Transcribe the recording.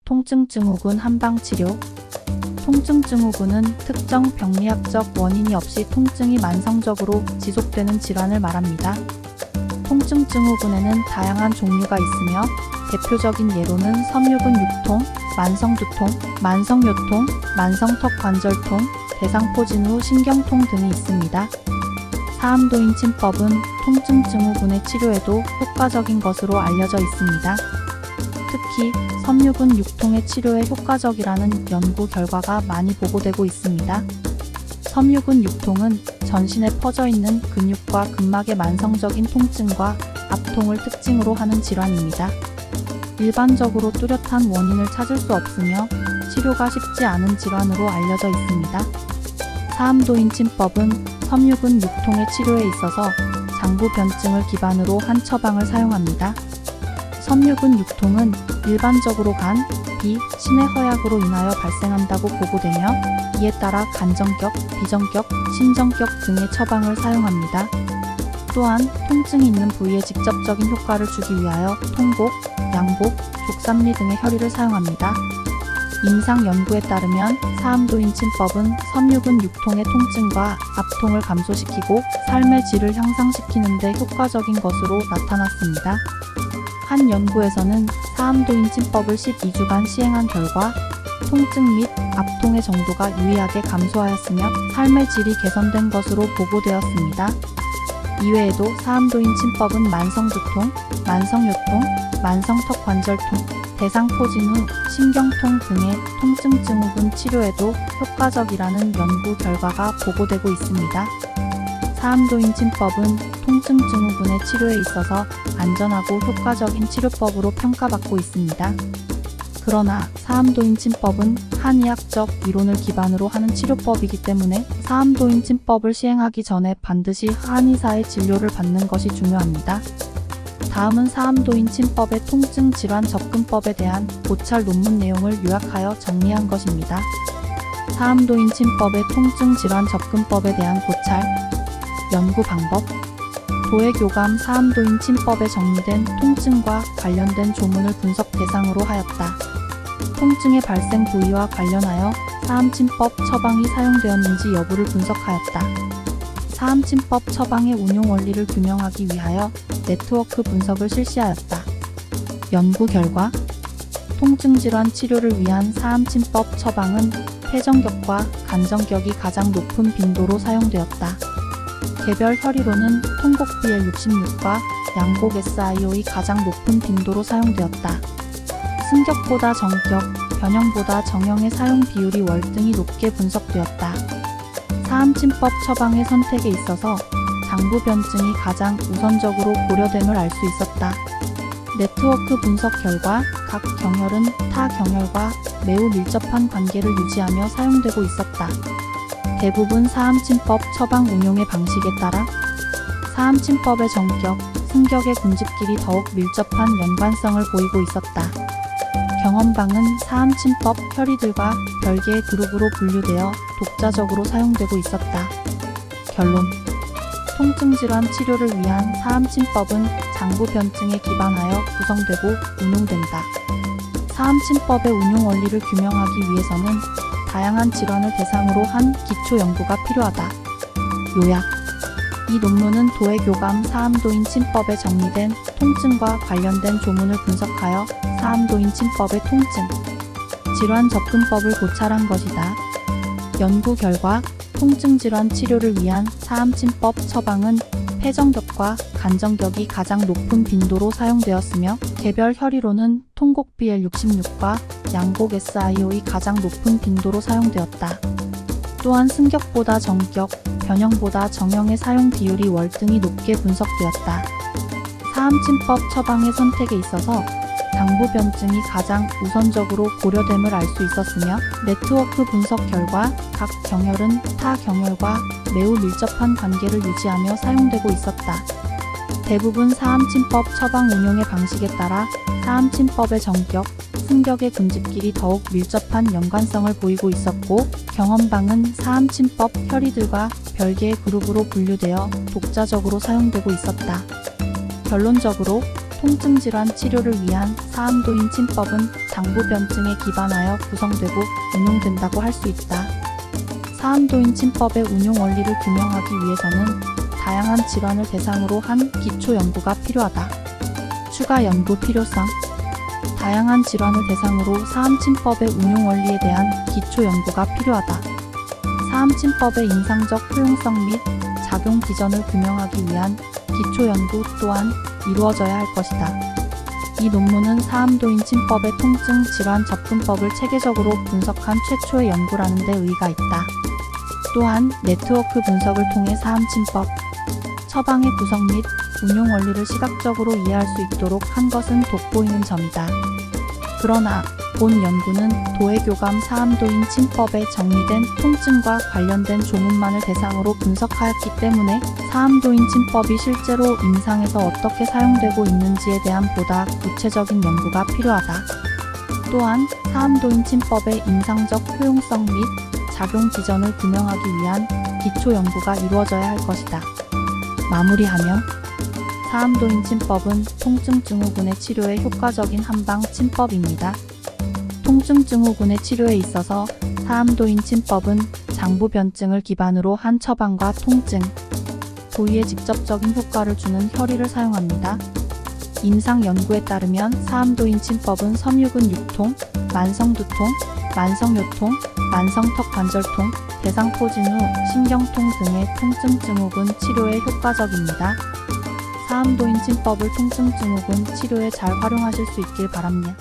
통증 증후군 한방치료. 통증 증후군은 특정 병리학적 원인이 없이 통증이 만성적으로 지속되는 질환을 말합니다. 통증 증후군에는 다양한 종류가 있으며 대표적인 예로는 섬유근 육통, 만성두통, 만성요통, 만성턱관절통, 대상포진 후 신경통 등이 있습니다. 사암도인 침법은 통증 증후군의 치료에도 효과적인 것으로 알려져 있습니다. 특히 섬유근 육통의 치료에 효과적이라는 연구 결과가 많이 보고되고 있습니다. 섬유근 육통은 전신에 퍼져 있는 근육과 근막의 만성적인 통증과 압통을 특징으로 하는 질환입니다. 일반적으로 뚜렷한 원인을 찾을 수 없으며 치료가 쉽지 않은 질환으로 알려져 있습니다. 사암도인 침법은 섬유근 육통의 치료에 있어서 장부변증을 기반으로 한 처방을 사용합니다. 섬유근 육통은 일반적으로 간, 비, 신의 허약으로 인하여 발생한다고 보고되며 이에 따라 간정격, 비정격, 신정격 등의 처방을 사용합니다. 또한 통증이 있는 부위에 직접적인 효과를 주기 위하여 통곡, 양복, 족삼리 등의 혈의를 사용합니다. 임상 연구에 따르면 사암도인 침법은 섬유근 육통의 통증과 압통을 감소시키고 삶의 질을 향상시키는 데 효과적인 것으로 나타났습니다. 한 연구에서는 사암도인 침법을 12주간 시행한 결과 통증 및 압통의 정도가 유의하게 감소하였으며 삶의 질이 개선된 것으로 보고되었습니다. 이외에도 사암도인 침법은 만성두통, 만성요통, 만성턱관절통, 대상포진 후 신경통 등의 통증 증후군 치료에도 효과적이라는 연구 결과가 보고되고 있습니다. 사암도인 침법은 통증 증후군의 치료에 있어서 안전하고 효과적인 치료법으로 평가받고 있습니다. 그러나 사암도인 침법은 한의학적 이론을 기반으로 하는 치료법이기 때문에 사암도인 침법을 시행하기 전에 반드시 한의사의 진료를 받는 것이 중요합니다. 다음은 사암도인 침법의 통증 질환 접근법에 대한 고찰 논문 내용을 요약하여 정리한 것입니다. 사암도인 침법의 통증 질환 접근법에 대한 고찰. 연구 방법. 도해교감 사암도인 침법에 정리된 통증과 관련된 조문을 분석 대상으로 하였다. 통증의 발생 부위와 관련하여 사암침법 처방이 사용되었는지 여부를 분석하였다. 사암침법 처방의 운용 원리를 규명하기 위하여 네트워크 분석을 실시하였다. 연구 결과 통증질환 치료를 위한 사암침법 처방은 폐정격과 간정격이 가장 높은 빈도로 사용되었다. 개별 혈의로는 통곡 BL66과 양곡 SIO이 가장 높은 빈도로 사용되었다. 승격보다 정격, 변형보다 정형의 사용 비율이 월등히 높게 분석되었다. 사암침법 처방의 선택에 있어서 장부변증이 가장 우선적으로 고려됨을 알 수 있었다. 네트워크 분석 결과 각 경혈은 타 경혈과 매우 밀접한 관계를 유지하며 사용되고 있었다. 대부분 사암침법 처방 운용의 방식에 따라 사암침법의 정격, 승격의 군집끼리 더욱 밀접한 연관성을 보이고 있었다. 경험방은 사암침법 혈의들과 별개의 그룹으로 분류되어 독자적으로 사용되고 있었다. 결론. 통증질환 치료를 위한 사암침법은 장부변증에 기반하여 구성되고 운용된다. 사암침법의 운용 원리를 규명하기 위해서는 다양한 질환을 대상으로 한 기초 연구가 필요하다. 요약. 이 논문은 도해교감 사암도인 침법에 정리된 통증과 관련된 조문을 분석하여 사암도인 침법의 통증, 질환 접근법을 고찰한 것이다. 연구 결과 통증질환 치료를 위한 사암침법 처방은 폐정격과 간정격이 가장 높은 빈도로 사용되었으며 개별 혈의로는 통곡 BL66과 양곡 SIO이 가장 높은 빈도로 사용되었다. 또한 승격보다 정격, 변형보다 정형의 사용 비율이 월등히 높게 분석되었다. 사암침법 처방의 선택에 있어서 장부변증이 가장 우선적으로 고려됨을 알 수 있었으며 네트워크 분석 결과 각 경혈은 타 경혈과 매우 밀접한 관계를 유지하며 사용되고 있었다. 대부분 사암침법 처방 운용의 방식에 따라 사암침법의 정격, 승격의 군집끼리 더욱 밀접한 연관성을 보이고 있었고 경험방은 사암침법 혈의들과 별개의 그룹으로 분류되어 독자적으로 사용되고 있었다. 결론적으로 통증질환 치료를 위한 사암도인 침법은 장부변증에 기반하여 구성되고 운용된다고 할 수 있다. 사암도인 침법의 운용 원리를 규명하기 위해서는 다양한 질환을 대상으로 한 기초 연구가 필요하다. 추가 연구 필요성. 다양한 질환을 대상으로 사암침법의 운용 원리에 대한 기초 연구가 필요하다. 사암침법의 임상적 효용성 및 작용 기전을 규명하기 위한 기초 연구 또한 이루어져야 할 것이다. 이 논문은 사암도인 침법의 통증 질환 접근법을 체계적으로 분석한 최초의 연구라는 데 의의가 있다. 또한 네트워크 분석을 통해 사암침법 처방의 구성 및 운용 원리를 시각적으로 이해할 수 있도록 한 것은 돋보이는 점이다. 그러나 본 연구는 도해교감 사암도인 침법에 정리된 통증과 관련된 조문만을 대상으로 분석하였기 때문에 사암도인 침법이 실제로 임상에서 어떻게 사용되고 있는지에 대한 보다 구체적인 연구가 필요하다. 또한 사암도인 침법의 임상적 효용성 및 작용 기전을 규명하기 위한 기초 연구가 이루어져야 할 것이다. 마무리하며 사암도인 침법은 통증 증후군의 치료에 효과적인 한방 침법입니다. 통증 증후군의 치료에 있어서 사암도인 침법은 장부변증을 기반으로 한 처방과 통증, 부위에 직접적인 효과를 주는 혈의를 사용합니다. 임상 연구에 따르면 사암도인 침법은 섬유근 유통, 만성두통, 만성요통, 만성턱관절통, 대상포진후, 신경통 등의 통증 증후군 치료에 효과적입니다. 사암도인 침법을 통증 증후군 치료에 잘 활용하실 수 있길 바랍니다.